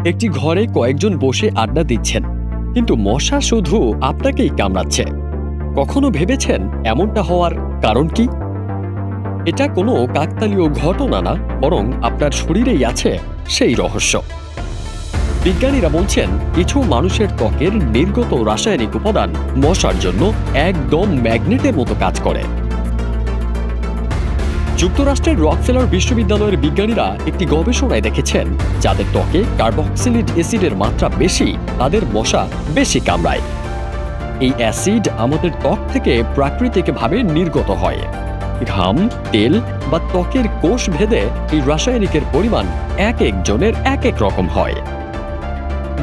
একটি ঘরে কয়েকজন বসে আড্ডা দিচ্ছেন, কিন্তু মশা শুধু আপনাকেই কামড়াচ্ছে। কখনো ভেবেছেন এমনটা হওয়ার কারণ কি? এটা কোনো কাকতালীয় ঘটনা না, বরং আপনার শরীরেই আছে সেই রহস্য। বিজ্ঞানীরা বলছেন কিছু মানুষের ত্বকের নির্গত রাসায়নিক উপাদান মশার জন্য একদম ম্যাগনেটের মতো কাজ করে। যুক্তরাষ্ট্রের রকফেলার বিশ্ববিদ্যালয়ের বিজ্ঞানীরা একটি গবেষণায় দেখেছেন যাদের ত্বকে কার্বক্সিলিক অ্যাসিডের মাত্রা বেশি, তাদের মশা বেশি কামড়ায়। এই অ্যাসিড আমাদের ত্বক থেকে প্রাকৃতিকভাবে নির্গত হয়। ঘাম, তেল বা ত্বকের কোষ ভেদে এই রাসায়নিকের পরিমাণ এক একজনের এক এক রকম হয়।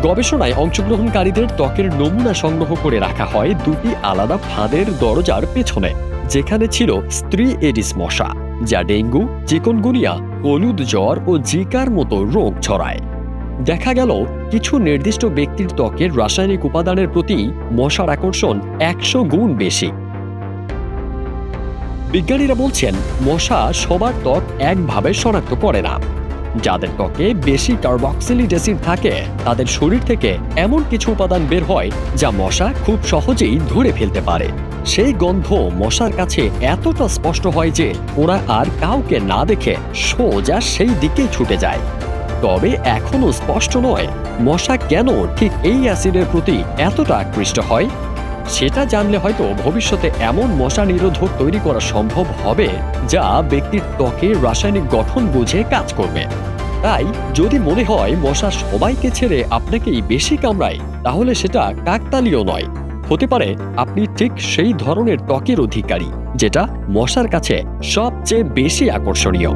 গবেষণায় অংশগ্রহণকারীদের ত্বকের নমুনা সংগ্রহ করে রাখা হয় দুটি আলাদা ফাঁদের দরজার পেছনে, যেখানে ছিল স্ত্রী এডিস মশা, যা ডেঙ্গু, চিকুনগুনিয়া, হলুদ জ্বর ও জিকার মতো রোগ ছড়ায়। দেখা গেল কিছু নির্দিষ্ট ব্যক্তির ত্বকের রাসায়নিক উপাদানের প্রতি মশার আকর্ষণ 100 গুণ বেশি। বিজ্ঞানীরা বলছেন মশা সবার ত্বক একভাবে শনাক্ত করে না। যাদের ত্বকে বেশি কার্বক্সিলিক অ্যাসিড থাকে তাদের শরীর থেকে এমন কিছু উপাদান বের হয় যা মশা খুব সহজেই ধরে ফেলতে পারে। সেই গন্ধ মশার কাছে এতটা স্পষ্ট হয় যে ওরা আর কাউকে না দেখে সোজা সেই দিকেই ছুটে যায়। তবে এখনো স্পষ্ট নয় মশা কেন ঠিক এই অ্যাসিডের প্রতি এতটা আকৃষ্ট হয়। সেটা জানলে হয়তো ভবিষ্যতে এমন মশা নিরোধক তৈরি করা সম্ভব হবে যা ব্যক্তির ত্বকের রাসায়নিক গঠন বুঝে কাজ করবে। তাই যদি মনে হয় মশা সবাইকে ছেড়ে আপনাকেই বেশি কামড়ায়, তাহলে সেটা কাকতালীয় নয়। হতে পারে আপনি ঠিক সেই ধরনের ত্বকের অধিকারী যেটা মশার কাছে সবচেয়ে বেশি আকর্ষণীয়।